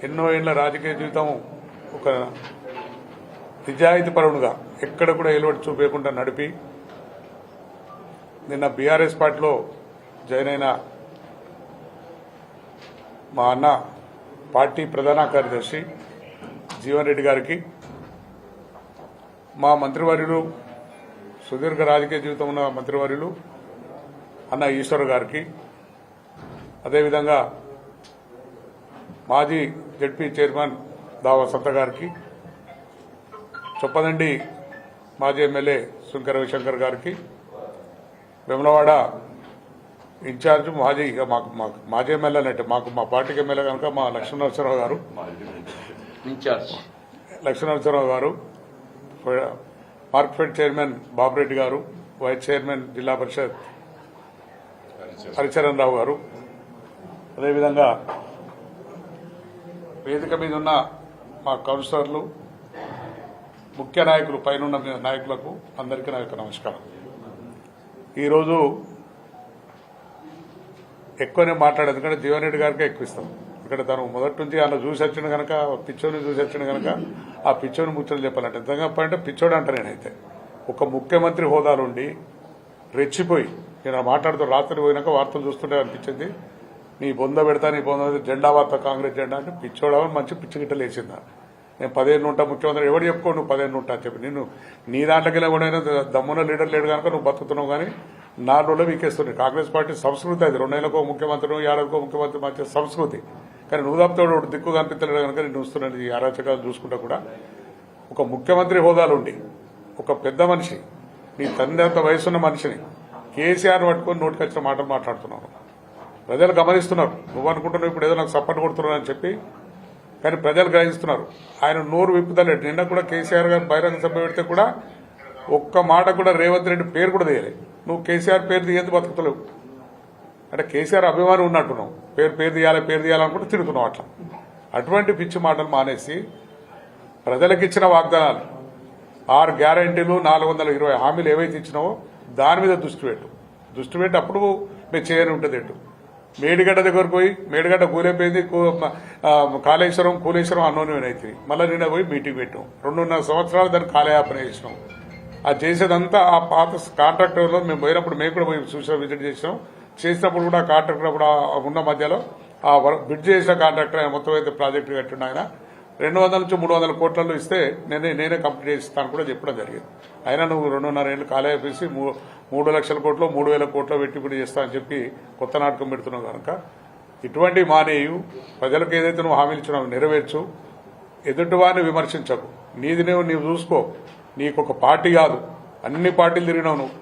ఎన్నో ఏళ్ల రాజకీయ జీవితం ఒక నిజాయితీపరుడుగా ఎక్కడ కూడా ఎలువడి చూపేయకుండా నడిపి నిన్న బీఆర్ఎస్ పార్టీలో జాయిన్ అయిన మా అన్న పార్టీ ప్రధాన కార్యదర్శి జీవన్ రెడ్డి గారికి, మా మంత్రివర్యులు సుదీర్ఘ రాజకీయ జీవితం ఉన్న మంత్రివర్యులు అన్న ఈశ్వర్ గారికి, అదేవిధంగా మాజీ జడ్పీ చైర్మన్ దావా సంత గారికి, చొప్పదండి మాజీ ఎమ్మెల్యే సుంకర రవిశంకర్ గారికి, వేములవాడ ఇన్ఛార్జ్ మాజీ మాజీ ఎమ్మెల్యే అంటే మా పార్టీకి ఎమ్మెల్యే కనుక మా లక్ష్మణరావు గారు ఇన్ఛార్జ్ లక్ష్మణరావు గారు, మార్కెట్ చైర్మన్ బాబురెడ్డి గారు, వైస్ చైర్మన్ జిల్లా పరిషత్ హరిచరణ్ రావు గారు, అదేవిధంగా వేదిక మీద ఉన్న మా కౌన్సిలర్లు, ముఖ్య నాయకులు, పైన నాయకులకు అందరికీ నా యొక్క నమస్కారం. ఈరోజు ఎక్కువనే మాట్లాడేది ఎందుకంటే జీవన్ రెడ్డి గారికే ఎక్కువ ఇస్తాం. ఇక్కడ తను మొదటి నుంచి అలా చూసి వచ్చిన కనుక పిచ్చోని చూసి వచ్చిన కనుక ఆ పిచ్చోని ముచ్చట్లు చెప్పాలంటే ఎంతగా అంటే పిచ్చోడు అంట. నేనైతే ఒక ముఖ్యమంత్రి హోదాలుండి రెచ్చిపోయి నేను మాట్లాడుతూ రాత్రి పోయినాక వార్తలు చూస్తుంటే అనిపించింది, నీ బొంద పెడతా, నీ బొంద జెండా వార్త కాంగ్రెస్ జెండా అంటే పిచ్చోడవని మంచి పిచ్చి గిట్ట లేచిందా. నేను 15 ఉంటా ముఖ్యమంత్రి, ఎవరు చెప్పుకో నువ్వు 15 ఉంటా అని చెప్పి. నేను నీ దాంట్లోకి కూడా దమ్మున లీడర్ లేడు కనుక నువ్వు బతుకుతున్నావు, కానీ 4 రోజులు వీకేస్తున్నాయి. కాంగ్రెస్ పార్టీ సంస్కృతి అది, 2 నెలలకో ముఖ్యమంత్రి, ఏడాదికో ముఖ్యమంత్రి మంచి సంస్కృతి. కానీ నువ్వు తప్పుతాడు దిక్కు కనిపించలేడు కనుక నేను చూస్తున్నాను. ఈ అరాచకాలు చూసుకుంటా కూడా ఒక ముఖ్యమంత్రి హోదాలుండి ఒక పెద్ద మనిషి, నీ తండ్రి అంత వయసున్న మనిషిని కేసీఆర్ పట్టుకొని నోటికి వచ్చిన మాటలు మాట్లాడుతున్నావు. ప్రజలు గమనిస్తున్నారు. నువ్వు అనుకుంటున్నావు ఇప్పుడు ఏదో నాకు సపోర్ట్ కొడుతున్నావు అని చెప్పి, కానీ ప్రజలు గ్రహిస్తున్నారు. ఆయన నోరు విప్పుతలేడు. నిన్న కూడా కేసీఆర్ గారు బహిరంగ సభ పెడితే కూడా ఒక్క మాట కూడా రేవంత్ రెడ్డి పేరు కూడా తీయలేదు. నువ్వు కేసీఆర్ పేరు తీయద్దు బతుకుతలేవు అంటే కేసీఆర్ అభిమానం ఉన్నట్టున్నావు. పేరు తీయాలనుకుంటే తిరుగుతున్నావు. అట్లా అటువంటి పిచ్చి మాటలు మానేసి ప్రజలకు ఇచ్చిన వాగ్దానాలు 6 గ్యారంటీలు 420 హామీలు ఏవైతే ఇచ్చినావో దాని మీద దృష్టి పెట్టి అప్పుడు మీరు చేయని ఉంటుంది. ఎటు మేడిగడ్డ దగ్గరకు పోయి మేడిగడ్డ కూలైపోయింది, కూలేశ్వరం అన్నోనైతే మళ్ళీ నిన్న పోయి మీటింగ్ పెట్టాం. 2.5 సంవత్సరాలు దాన్ని కాలయాపన చేసినాం. అది చేసేదంతా ఆ పాత కాంట్రాక్టర్లో మేము పోయినప్పుడు మేము కూడా పోయి చూసిన విజిట్ చేసినాం. చేసినప్పుడు కూడా కాంట్రాక్టర్ అప్పుడు ఉన్న మధ్యలో ఆ బిడ్ చేసిన కాంట్రాక్టర్ ఆయన మొత్తం అయితే ప్రాజెక్టు కట్టిండు. ఆయన 200 నుంచి 300 కోట్లలో ఇస్తే నేనే కంప్లీట్ చేస్తాను కూడా చెప్పడం జరిగింది. అయినా నువ్వు 2.5 ఏళ్ళు కాలేపేసి 3 లక్షల కోట్లు 3,000 కోట్లు పెట్టి ఇప్పుడు చేస్తా అని చెప్పి కొత్త నాటకం పెడుతున్నావు కనుక ఇటువంటి మానేయు. ప్రజలకు ఏదైతే నువ్వు హామీలు ఇచ్చినావు నెరవేర్చు. ఎదుటి వారిని విమర్శించకు. నీది నీవు చూసుకో. నీకు ఒక పార్టీ కాదు, అన్ని పార్టీలు తిరిగినావు. నువ్వు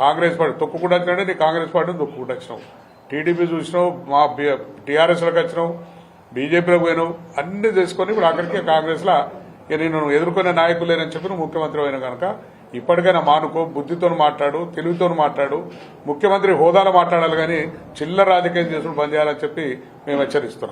కాంగ్రెస్ పార్టీ తొక్కుకుండా వచ్చినావు, నీ కాంగ్రెస్ పార్టీని తొక్కుకుండా వచ్చినావు. టీడీపీ చూసినావు, మా టీఆర్ఎస్లోకి వచ్చినావు, బీజేపీలోకి పోయినావు. అన్ని చేసుకుని ఇప్పుడు అక్కడికి కాంగ్రెస్ లా నేను ఎదుర్కొనే నాయకులు లేనని చెప్పి నువ్వు ముఖ్యమంత్రి అయినా కనుక ఇప్పటికైనా మానుకో. బుద్ధితో మాట్లాడు, తెలివితో మాట్లాడు. ముఖ్యమంత్రి హోదాలో మాట్లాడాలి కానీ చిల్లర రాజకీయం చేసుకుని బంద్ చేయాలని చెప్పి మేము హెచ్చరిస్తున్నాం.